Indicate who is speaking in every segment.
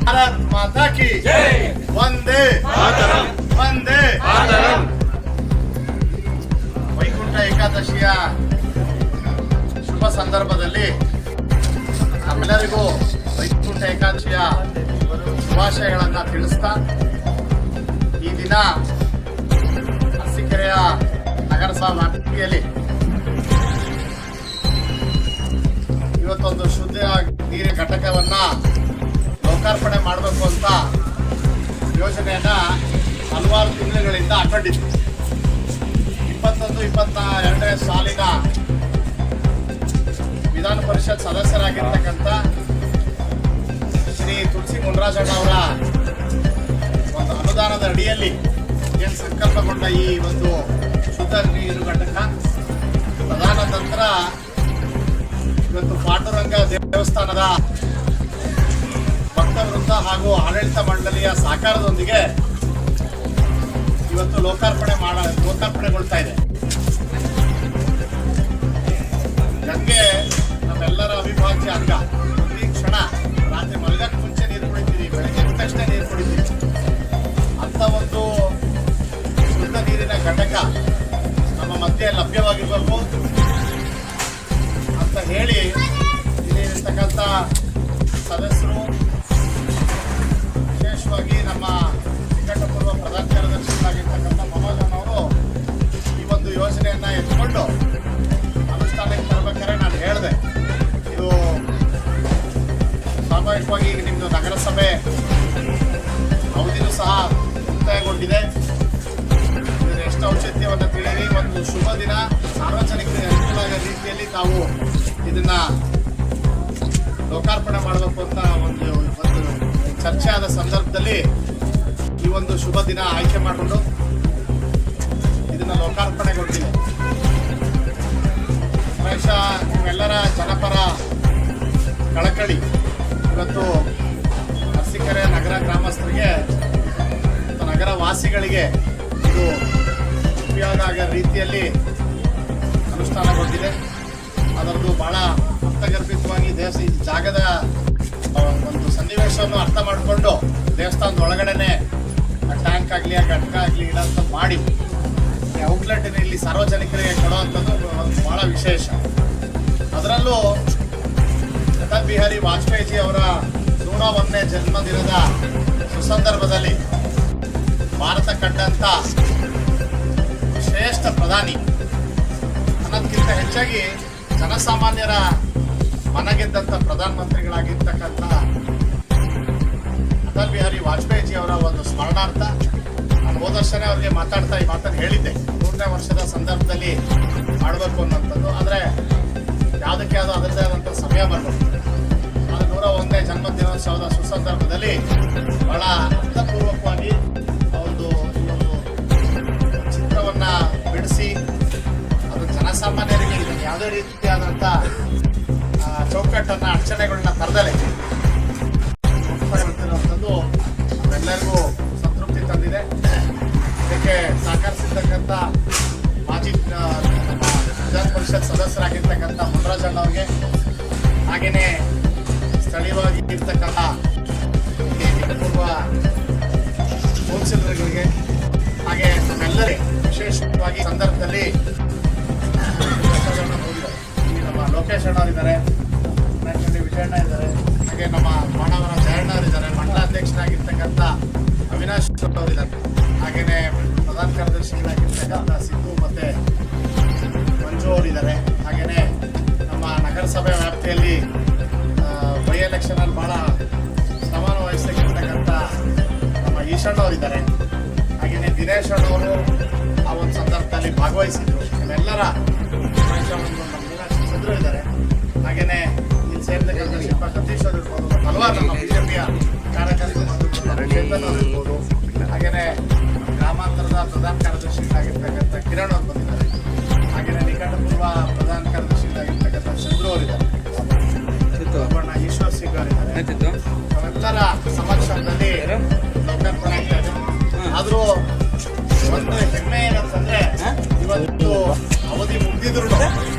Speaker 1: ಭಾರತ್ ಮಾತಾ ಕಿ ಜೈ. ವಂದೇ ಮಾತರಂ. ವಂದೇ ಮಾತರಂ. ವೈಕುಂಠ ಏಕಾದಶಿಯ ಶುಭ ಸಂದರ್ಭದಲ್ಲಿ ನಮ್ಮೆಲ್ಲರಿಗೂ ವೈಕುಂಠ ಏಕಾದಶಿಯ ಶುಭಾಶಯಗಳನ್ನ ತಿಳಿಸ್ತಾ ಈ ದಿನ ಅರಸೀಕೆರೆಯ ನಗರಸಭಾ ವ್ಯಾಪ್ತಿಯಲ್ಲಿ ಇವತ್ತೊಂದು ಶುದ್ಧ ನೀರಿನ ಘಟಕವನ್ನ ಲೋಕಾರ್ಪಣೆ ಮಾಡಬೇಕು ಅಂತ ಯೋಜನೆಯನ್ನ ಹಲವಾರು ತಿಂಗಳುಗಳಿಂದ ಹಾಕೊಂಡಿದ್ವಿ. 21-22ನೇ ಸಾಲಿನ ವಿಧಾನ ಪರಿಷತ್ ಸದಸ್ಯರಾಗಿರ್ತಕ್ಕಂಥ ಶ್ರೀ ತುಳಸಿ ಮುನ್ರಾಜಣ್ಣ ಅವರ ಒಂದು ಅನುದಾನದ ಅಡಿಯಲ್ಲಿ ಏನು ಸಂಕಲ್ಪಗೊಂಡ ಈ ಒಂದು ಶುದ್ಧ ನೀರು ಘಟಕ ಪ್ರಧಾನ ನಂತರ ಇವತ್ತು ಪಾಂಡುರಂಗ ದೇವಸ್ಥಾನದ ಭಕ್ತ ವೃಂದ ಹಾಗೂ ಆಡಳಿತ ಮಂಡಳಿಯ ಸಹಕಾರದೊಂದಿಗೆ ಇವತ್ತು ಲೋಕಾರ್ಪಣೆಗೊಳ್ತಾ ಇದೆ. ಗಂಗೆ ನಮ್ಮೆಲ್ಲರ ಅವಿಭಾಜ್ಯ ಅಂಗ. ಪ್ರತಿ ಕ್ಷಣ ರಾತ್ರಿ ಮಲಗಕ್ಕೆ ಮುಂಚೆ ನೀರು ಕುಡಿತೀವಿ, ಬೆಳಗ್ಗೆ ಎದ್ದ ತಕ್ಷಣ ನೀರು ಕುಡಿತೀವಿ. ಅಂತ ಒಂದು ಶುದ್ಧ ನೀರಿನ ಘಟಕ ನಮ್ಮ ಮಧ್ಯೆ ಲಭ್ಯವಾಗಿರಬೇಕು ಅಂತ ಹೇಳಿ ಇಲ್ಲಿರ್ತಕ್ಕಂಥ ಸದಸ್ಯರು, ವಿಶೇಷವಾಗಿ ನಮ್ಮ ನಿಕಟಪೂರ್ವ ಪ್ರಧಾನ ಕಾರ್ಯದರ್ಶಿಗಳಾಗಿರ್ತಕ್ಕಂಥ ಮನೋಜನವರು ಈ ಒಂದು ಯೋಜನೆಯನ್ನ ಎತ್ಕೊಂಡು ಅನುಷ್ಠಾನಕ್ಕೆ ತರಬೇಕಾದ್ರೆ ನಾನು ಹೇಳಿದೆ, ಇದು ಸ್ವಾಭಾವಿಕವಾಗಿ ಈಗ ನಿಮ್ಮದು ನಗರಸಭೆ ಅವಧಿನೂ ಸಹ ಮುಕ್ತಾಯಗೊಂಡಿದೆ. ಇದರ ಎಷ್ಟು ಔಚಿತ್ಯವನ್ನು ತಿಳಿಯಿರಿ. ಒಂದು ಶುಭ ದಿನ, ಸಾರ್ವಜನಿಕರಿಗೆ ಅನುಕೂಲ ಆಗೋ ರೀತಿಯಲ್ಲಿ ತಾವು ಇದನ್ನ ಲೋಕಾರ್ಪಣೆ ಮಾಡಬೇಕು ಅಂತ ಒಂದು ಚರ್ಚೆ ಆದ ಸಂದರ್ಭದಲ್ಲಿ ಈ ಒಂದು ಶುಭ ದಿನ ಆಯ್ಕೆ ಮಾಡಿಕೊಂಡು ಇದನ್ನ ಲೋಕಾರ್ಪಣೆಗೊಂಡಿದೆ. ಪ್ರಾಯಶಃ ನಿಮ್ಮೆಲ್ಲರ ಜನಪರ ಕಳಕಳಿ ಇವತ್ತು ಅರಸೀಕೆರೆ ನಗರ ಗ್ರಾಮಸ್ಥರಿಗೆ ಮತ್ತು ನಗರ ವಾಸಿಗಳಿಗೆ ಇದು ಉಪಯೋಗ ಆಗೋ ರೀತಿಯಲ್ಲಿ ಅನುಷ್ಠಾನಗೊಂಡಿದೆ. ಅದರದ್ದು ಬಹಳ ಅರ್ಥಗರ್ಭಿತವಾಗಿ ಈ ಜಾಗದ ಒಂದು ಸನ್ನಿವೇಶವನ್ನು ಅರ್ಥ ಮಾಡಿಕೊಂಡು ದೇವಸ್ಥಾನದ ಒಳಗಡೆನೆ ಟ್ಯಾಂಕ್ ಆಗಲಿ ಘಟಕ ಆಗಲಿ ಇಡಂತ ಮಾಡಿ ಔಟ್ಲೆಟ್ ಇಲ್ಲಿ ಸಾರ್ವಜನಿಕರಿಗೆ ಕೊಡುವಂಥದ್ದು ಒಂದು ಬಹಳ ವಿಶೇಷ. ಅದರಲ್ಲೂ ಅಟಲ್ ಬಿಹಾರಿ ವಾಜಪೇಯಿ ಅವರ 101ನೇ ಜನ್ಮದಿನದ ಸುಸಂದರ್ಭದಲ್ಲಿ ಭಾರತ ಕಂಡಂಥ ಶ್ರೇಷ್ಠ ಪ್ರಧಾನಿ ಅನ್ನೋದಕ್ಕಿಂತ ಹೆಚ್ಚಾಗಿ ಜನಸಾಮಾನ್ಯರ ಮನಗೆದ್ದಂಥ ಪ್ರಧಾನಮಂತ್ರಿಗಳಾಗಿರ್ತಕ್ಕಂಥ ಅಟಲ್ ಬಿಹಾರಿ ವಾಜಪೇಯಿ ಅವರ ಒಂದು ಸ್ಮರಣಾರ್ಥ ನಾನು ಹೋದ ವರ್ಷನೇ ಅವ್ರಿಗೆ ಮಾತಾಡ್ತಾ ಈ ಮಾತನ್ನು ಹೇಳಿದ್ದೆ, 100ನೇ ವರ್ಷದ ಸಂದರ್ಭದಲ್ಲಿ ಮಾಡಬೇಕು ಅನ್ನೋಂಥದ್ದು. ಆದರೆ ಯಾವುದಕ್ಕೆ ಯಾವುದೋ ಅದರದ್ದೇ ಆದಂಥ ಸಮಯ ಬರಬೇಕು. ಅದು 101ನೇ ಜನ್ಮದಿನೋತ್ಸವದ ಸುಸಂದರ್ಭದಲ್ಲಿ ಬಹಳ ಅರ್ಥಪೂರ್ವಕವಾಗಿ ಒಂದು ಚಿತ್ರವನ್ನು ಬಿಡಿಸಿ ಅದು ಜನಸಾಮಾನ್ಯರಿಗೆ ಇದನ್ನು ಯಾವುದೇ ರೀತಿಯಾದಂಥ ಚೌಕಟ್ಟನ್ನು ಅಡಚಣೆಗಳನ್ನ ತರದಲೆ ಬರ್ತಿರುವಂಥದ್ದು ನಮ್ಮೆಲ್ಲರಿಗೂ ಸಂತೃಪ್ತಿ ತಂದಿದೆ. ಇದಕ್ಕೆ ಸಹಕರಿಸಿರ್ತಕ್ಕಂಥ ಮಾಜಿ ವಿಧಾನ ಪರಿಷತ್ ಸದಸ್ಯರಾಗಿರ್ತಕ್ಕಂಥ ಮುನ್ರಾಜಣ್ಣ ಅವ್ರಿಗೆ, ಹಾಗೆಯೇ ಸ್ಥಳೀಯವಾಗಿ ಇರ್ತಕ್ಕಂಥ ಪೂರ್ವ ಕೌನ್ಸಿಲರ್ಗಳಿಗೆ, ಹಾಗೆ ನಮ್ಮೆಲ್ಲರಿಗೆ ವಿಶೇಷವಾಗಿ ಸಂದರ್ಭದಲ್ಲಿ ನಮ್ಮ ಲೋಕೇಶ್ ಅಣ್ಣವರಿದ್ದಾರೆ, ವಿಜಯಣ್ಣ ಇದ್ದಾರೆ, ಹಾಗೆ ನಮ್ಮ ಮಾನವರ ಜಯಣ್ಣವರಿದ್ದಾರೆ, ಮಂಡಲಾಧ್ಯಕ್ಷರಾಗಿರ್ತಕ್ಕಂಥ ಅವಿನಾಶ್ ಅವರಿದ್ದಾರೆ, ಹಾಗೆಯೇ ಪ್ರಧಾನ ಕಾರ್ಯದರ್ಶಿಗಳಾಗಿರ್ತಕ್ಕಂಥ ಸಿದ್ದು ಮತ್ತು ಮಂಜು ಅವರಿದ್ದಾರೆ, ಹಾಗೆಯೇ ನಮ್ಮ ನಗರಸಭೆ ವ್ಯಾಪ್ತಿಯಲ್ಲಿ ಬೈ ಎಲೆಕ್ಷನಲ್ಲಿ ಭಾಳ ಶ್ರಮವನ್ನು ವಹಿಸತಕ್ಕಂಥ ನಮ್ಮ ಈಶಣ್ಣ ಅವರಿದ್ದಾರೆ, ಹಾಗೆಯೇ ದಿನೇಶ್ ಅಣ್ಣವರು ಆ ಒಂದು ಸಂದರ್ಭದಲ್ಲಿ ಭಾಗವಹಿಸಿದ್ರು. ಇವೆಲ್ಲರ ಸದಸ್ಯರು ಇದ್ದಾರೆ. ಹಾಗೆಯೇ ಇಲ್ಲಿ ಸೇರಿರ್ತಕ್ಕಂಥ ಶಿಲ್ಪ ಸತೀಶ್ ಅವರು ಇರ್ಬೋದು, ಹಲವಾರು ನಮ್ಮ ಬಿಜೆಪಿಯ ಕಾರ್ಯಕರ್ತರು ಇರ್ಬೋದು, ಹಾಗೆಯೇ ಗ್ರಾಮಾಂತರದ ಪ್ರಧಾನ ಕಾರ್ಯದರ್ಶಿಗಳಾಗಿರ್ತಕ್ಕಂಥ ಕಿರಣ್ ಅವರು ಬಂದಿದ್ದಾರೆ, ಹಾಗೆಯೇ ನಿಕಟಪೂರ್ವ ಪ್ರಧಾನ ಕಾರ್ಯದರ್ಶಿಗಳಾಗಿರ್ತಕ್ಕಂಥ ಚಂದ್ರು ಅವರಿದ್ದಾರೆ, ಈಶ್ವರ್ ಸಿಂಗ್ ಅವರಿದ್ದಾರೆ. ಅವೆಲ್ಲರ ಸಮಕ್ಷಮದಲ್ಲಿ ಲೋಕಾರ್ಪಣೆ ಆಗ್ತಾ ಇದೆ. ಆದರೂ ಒಂದು ಹೆಮ್ಮೆ ಏನಂತಂದ್ರೆ ಇವತ್ತು ಅವಧಿ ಮುಗಿದಿದ್ರು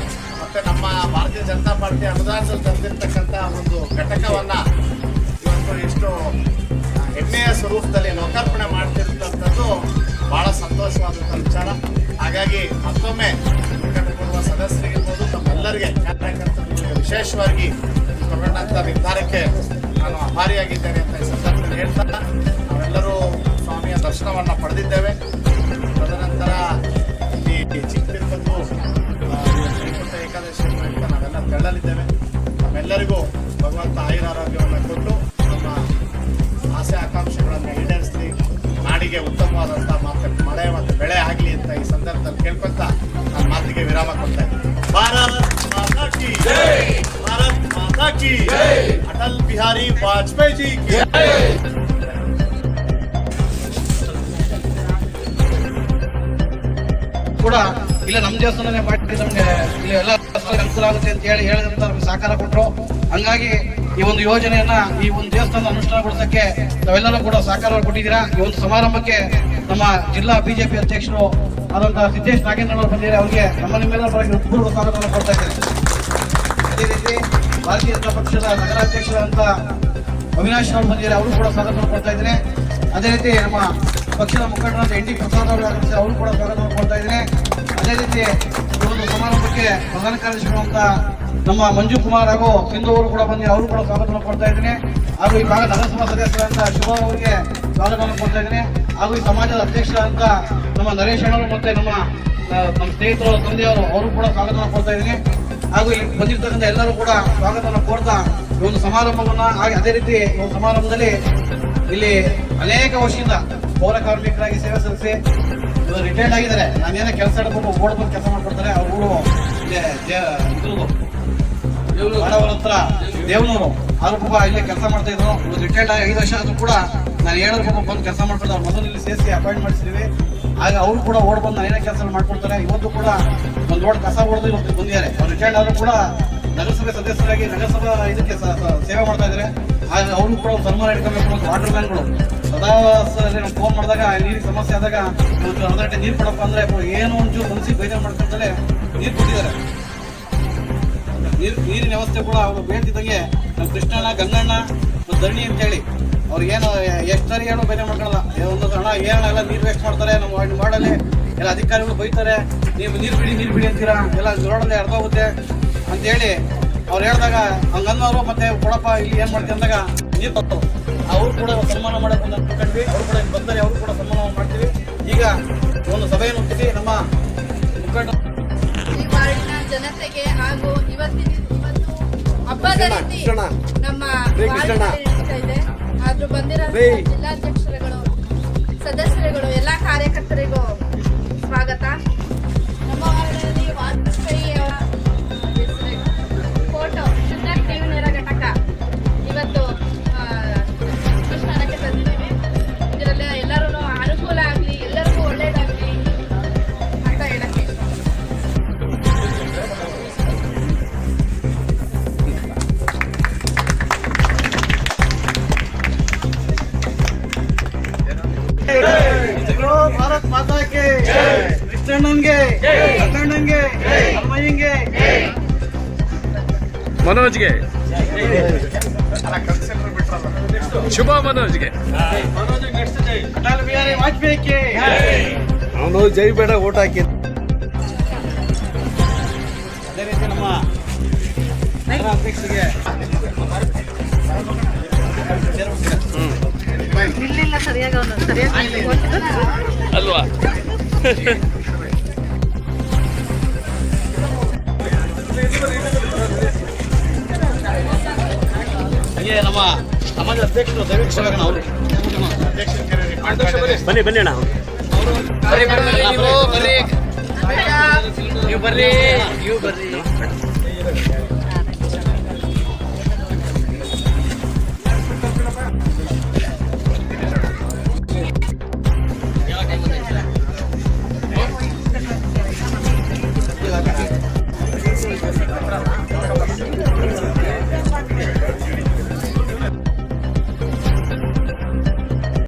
Speaker 1: ಮತ್ತೆ ನಮ್ಮ ಭಾರತೀಯ ಜನತಾ ಪಾರ್ಟಿ ಅನುದಾನದಲ್ಲಿ ತಂದಿರತಕ್ಕಂಥ ಒಂದು ಘಟಕವನ್ನ ಇವತ್ತು ಎಷ್ಟು ಮತ್ತೊಮ್ಮೆ ಕೊಡುವ ಸದಸ್ಯರಿಗಿರ್ಬೋದು ತಮ್ಮೆಲ್ಲರಿಗೆ ಕಾರ್ಯಕರ್ತರಿಗೆ ವಿಶೇಷವಾಗಿ ತಗೊಂಡಂಥ ನಿರ್ಧಾರಕ್ಕೆ ನಾನು ಆಭಾರಿಯಾಗಿದ್ದೇನೆ ಅಂತ ಈ ಸಂದರ್ಭದಲ್ಲಿ ಹೇಳ್ತಾ ನಾವೆಲ್ಲರೂ ಸ್ವಾಮಿಯ ದರ್ಶನವನ್ನು ಪಡೆದಿದ್ದೇವೆ. ತದನಂತರ ಇಲ್ಲಿ ಚಿಕ್ಕ ತಿರುಪತಿ ಏಕಾದಶಿ ಪ್ರಯುಕ್ತ ನಾವೆಲ್ಲ ತೆರಳಲಿದ್ದೇವೆ. ನಮ್ಮೆಲ್ಲರಿಗೂ ಭಗವಂತ ಆಯುರಾರೋಗ್ಯವನ್ನು ಕೊಟ್ಟು ನಮ್ಮ ಆಸೆ ಆಕಾಂಕ್ಷೆಗಳನ್ನು ಈಡೇರಿಸಲಿ, ನಾಡಿಗೆ ಉತ್ತಮವಾದಂಥ ಮಳೆ ಮತ್ತು ಬೆಳೆ ಆಗಲಿ ಅಂತ ಈ ಸಂದರ್ಭದಲ್ಲಿ ಕೇಳ್ಕೊಂತ ನನ್ನ ಮಾತಿಗೆ ವಿರಾಮ ಕೊಡ್ತಾ ಇದ್ದೀನಿ. ಭಾರತ್ ಮಾತಾ ಕಿ ಜೈ, ಭಾರತ್ ಮಾತಾ ಕಿ ಜೈ, ಅಟಲ್ ಬಿಹಾರಿ ವಾಜಪೇಯಿ ಜಿ ಕಿ ಜೈ.
Speaker 2: ಕೂಡ ಇಲ್ಲ ನಮ್ಮ ದೇವಸ್ಥಾನನೇ ಮಾಡಿ ನಮ್ಗೆ ಇಲ್ಲಿ ಎಲ್ಲ ಅನುಕೂಲ ಆಗುತ್ತೆ ಅಂತ ಹೇಳಿದಂತ ನಮ್ಗೆ ಸಹಕಾರ ಕೊಟ್ಟರು. ಹಂಗಾಗಿ ಈ ಒಂದು ಯೋಜನೆಯನ್ನ ಈ ಒಂದು ದೇವಸ್ಥಾನ ಅನುಷ್ಠಾನಗೊಳಿಸಕ್ಕೆ ನಾವೆಲ್ಲರೂ ಕೂಡ ಸಹಕಾರ ಕೊಟ್ಟಿದ್ದೀರಾ. ಈ ಒಂದು ಸಮಾರಂಭಕ್ಕೆ ನಮ್ಮ ಜಿಲ್ಲಾ ಬಿಜೆಪಿ ಅಧ್ಯಕ್ಷರು ಆದಂತಹ ಸಿದ್ದೇಶ್ ನಾಗೇಂದ್ರ ಅವರು ಬಂದಿದ್ದಾರೆ. ಅವರಿಗೆ ನಿಮ್ಮೆಲ್ಲರ ಪರವಾಗಿ ಪೂರ್ವ ಸ್ವಾಗತವನ್ನು ಕೊಡ್ತಾ ಇದ್ದೇನೆ. ಅದೇ ರೀತಿ ಭಾರತೀಯ ಜನತಾ ಪಕ್ಷದ ನಗರಾಧ್ಯಕ್ಷರಾದಂತ ಅವಿನಾಶ್ ಅವರು ಬಂದಿದ್ದಾರೆ, ಅವರು ಕೂಡ ಸ್ವಾಗತವನ್ನು ಕೊಡ್ತಾ ಇದ್ದೇನೆ. ಅದೇ ರೀತಿ ನಮ್ಮ ಪಕ್ಷದ ಮುಖಂಡರಾದ ಎನ್ ಡಿ ಪ್ರಸಾದ್ ಅವರು ಅವರು ಕೂಡ ಸ್ವಾಗತವನ್ನು ಕೊಡ್ತಾ ಇದ್ದೇನೆ. ಅದೇ ರೀತಿ ಈ ಒಂದು ಸಮಾರಂಭಕ್ಕೆ ಪ್ರಧಾನ ಕಾರ್ಯದರ್ಶಿಗಳಂತ ನಮ್ಮ ಮಂಜು ಕುಮಾರ್ ಹಾಗೂ ಸಿಂಧು ಅವರು ಕೂಡ ಬಂದು ಅವರು ಕೂಡ ಸ್ವಾಗತವನ್ನು ಕೊಡ್ತಾ ಇದ್ದೇನೆ. ಹಾಗೂ ಈ ಭಾಗದ ನಗರಸಭಾ ಸದಸ್ಯರಾದಂತ ಶುಭ ಅವರಿಗೆ ಸ್ವಾಗತವನ್ನು ಕೊಡ್ತಾ ಇದ್ದೇನೆ. ಹಾಗೂ ಈ ಸಮಾಜದ ಅಧ್ಯಕ್ಷರಾದಂತ ನಮ್ಮ ನರೇಶ್ ಅಣ್ಣವರು ಮತ್ತೆ ನಮ್ಮ ಸ್ನೇಹಿತರು ತಂದೆಯವರು ಅವರು ಕೂಡ ಸ್ವಾಗತವನ್ನು ಕೊಡ್ತಾ ಇದ್ದೀನಿ. ಹಾಗೂ ಇಲ್ಲಿ ಬಂದಿರ್ತಕ್ಕಂಥ ಎಲ್ಲರೂ ಕೂಡ ಸ್ವಾಗತವನ್ನು ಕೋರ್ತಾ ಈ ಒಂದು ಸಮಾರಂಭವನ್ನ ಹಾಗೆ ಅದೇ ರೀತಿ ಈ ಒಂದು ಸಮಾರಂಭದಲ್ಲಿ ಇಲ್ಲಿ ಅನೇಕ ವರ್ಷದಿಂದ ಪೌರ ಕಾರ್ಮಿಕರಾಗಿ ಸೇವೆ ಸಲ್ಲಿಸಿ ರಿಟೈರ್ಡ್ ಆಗಿದ್ದಾರೆ. ನಾನೇನೋ ಕೆಲಸ ಹಿಡ್ಕೊಂಡು ಓಡ್ಕೊಂಡು ಕೆಲಸ ಮಾಡ್ಕೊಡ್ತಾರೆ. ಅವರು ಆಡವರ ಹತ್ರ ದೇವನೂರು ಆದ್ರೂ ಪಾಪ ಇಲ್ಲೇ ಕೆಲಸ ಮಾಡ್ತಾ ಇದ್ರು. ರಿಟೈರ್ಡ್ ಆಗಿ 5 ವರ್ಷ ಆದ್ರೂ ಕೂಡ ನಾನು ಹೇಳೋರು ಪಾಪ ಬಂದು ಕೆಲಸ ಮಾಡ್ಕೊಂಡು ಅವ್ರು ಮೊದಲು ಇಲ್ಲಿ ಸೇರಿಸಿ ಅಪಾಯಿಂಟ್ ಮಾಡಿಸಿದ್ವಿ. ಆಗ ಅವರು ಕೂಡ ಓಡ್ ಬಂದು ನಾನೇನೇ ಕೆಲಸ ಮಾಡ್ಕೊಡ್ತಾರೆ. ಇವತ್ತು ಕೂಡ ಒಂದು ರೋಡ್ ಕಸ ಹೊಡೆದು ಇವತ್ತು ಬಂದಿದ್ದಾರೆ. ಅವ್ರು ರಿಟೈರ್ಡ್ ಆದ್ರೂ ಕೂಡ ನಗರಸಭೆ ಸದಸ್ಯರಾಗಿ ನಗರಸಭಾ ಇದಕ್ಕೆ ಸೇವೆ ಮಾಡ್ತಾ ಇದ್ದಾರೆ. ಆಗ ಅವರು ಕೂಡ ಸನ್ಮಾನ ಇಟ್ಕೊಬೇಕು ಅಂತ ವಾಟರ್ ಮ್ಯಾನ್ಗಳು ಸದಾ ಫೋನ್ ಮಾಡಿದಾಗ ನೀರಿಗೆ ಸಮಸ್ಯೆ ಆದಾಗ ಒಂದು ಅರ್ಧ ಗಂಟೆ ನೀರು ಕೊಡಪ್ಪ ಅಂದ್ರೆ ಏನೋ ಒಂಚೂರು ಮನಸ್ಸಿಗೆ ಬೇಜಾರು ಮಾಡ್ಕೊಂಡ್ರೆ ನೀರು ಕೊಟ್ಟಿದ್ದಾರೆ. ನೀರಿನ ವ್ಯವಸ್ಥೆ ಕೂಡ ಅವರು ಬೇಡ್ತಿದ್ದಂಗೆ ನಮ್ಮ ಕೃಷ್ಣಣ್ಣ, ಗಂಗಣ್ಣ ಮತ್ತು ಧರಣಿ ಅಂತೇಳಿ ಅವ್ರಿಗೇನು ಎಷ್ಟು ಸರಿ ಏನೋ ಬೇಜಾರು ಮಾಡ್ಕೊಳ್ಳಲ್ಲ. ಒಂದು ಹಣ ಏನೆಲ್ಲ ನೀರು ವೇಸ್ಟ್ ಮಾಡ್ತಾರೆ ನಮ್ಮ ಮಾಡಲ್ಲಿ ಎಲ್ಲ ಅಧಿಕಾರಿಗಳು ಬೈತಾರೆ. ನೀವು ನೀರು ಬಿಡಿ ಅಂತೀರಾ, ಎಲ್ಲ ರೋಡಲ್ಲಿ ಅರ್ಧ ಹೋಗುತ್ತೆ ಅಂತೇಳಿ ಅವ್ರು ಹೇಳಿದಾಗ ಹಂಗನ್ನೋರು ಮತ್ತೆ ಕೊಡಪ್ಪ ಇಲ್ಲಿ ಏನು ಮಾಡ್ತೀವಿ ಅಂದಾಗ ನೀರು ಕೊಟ್ಟರು. ಅವರು ಕೂಡ ಸನ್ಮಾನ ಮಾಡೋಕೆ ಅಂದ್ಕೊಂಡ್ವಿ. ಅವರು ಕೂಡ ಬಂದರೆ ಅವರು ಕೂಡ ಸನ್ಮಾನ ಮಾಡ್ತೀವಿ. ಈಗ ಒಂದು ಸಭೆಯನ್ನು ಹುಟ್ಟಿಸಿ ನಮ್ಮ ಮುಖಂಡ
Speaker 3: ಈ ವಾರ್ಡಿನ ಜನತೆಗೆ ಹಾಗೂ ಇವತ್ತು ಹಬ್ಬದ ರೀತಿ ನಮ್ಮ ನಡೀತಾ ಇದೆ. ಆದ್ರೂ ಬಂದಿರೋ ಜಿಲ್ಲಾಧ್ಯಕ್ಷರುಗಳು, ಸದಸ್ಯರುಗಳು, ಎಲ್ಲಾ ಕಾರ್ಯಕರ್ತರಿಗೂ ಸ್ವಾಗತ. ನಮ್ಮ ವಾರ್ಡಿನಲ್ಲಿ ವಾಜಪೇಯಿ ಅವರ ಫೋಟೋ ಶುದ್ಧ ಕುಡಿಯುವ ನೀರ ಘಟಕ ಇವತ್ತು ಅನುಷ್ಠಾನಕ್ಕೆ ತಂದಿದ್ದೀವಿ. ಇದರಲ್ಲಿ ಎಲ್ಲರೂ ಅನುಕೂಲ ಆಗಲಿ, ಎಲ್ಲರಿಗೂ ಒಳ್ಳೇದಾಗಲಿ ಅಂತ ಹೇಳಕ್ಕೆ
Speaker 2: ಭಾರತ್ ಮಾತಾ ಕೆ ಕೃಷ್ಣಣ್ಣನ್ಗೆ, ಕನ್ನಣ್ಣನ್ಗೆ, ಅಮ್ಮಯ್ಯಂಗೆ,
Speaker 4: ಮನೋಜ್ಗೆ, ಶುಭ ಮನೋಜ್ಗೆ,
Speaker 2: ಅಟಲ್ ಬಿಹಾರಿ ವಾಜಪೇಯಿಗೆ
Speaker 4: ಅವನು ಜೈ ಬೇಡ ಓಟ್ ಹಾಕಿ.
Speaker 2: ಅದೇ ರೀತಿ ನಮ್ಮ ಅಧ್ಯಕ್ಷರಿಗೆ
Speaker 3: ಇಲ್ಲಿಲ್ಲ ಸರಿಯಾಗಿ
Speaker 4: ಅಲ್ವಾ
Speaker 2: ಹಾಗೆ ನಮ್ಮ ಸಮಾಜದ ಅಧ್ಯಕ್ಷರು ದಯವಿಟ್ಟು ಅವರು
Speaker 4: ಬನ್ನಿ ಅಣ್ಣ,
Speaker 2: ಬರ್ರಿ.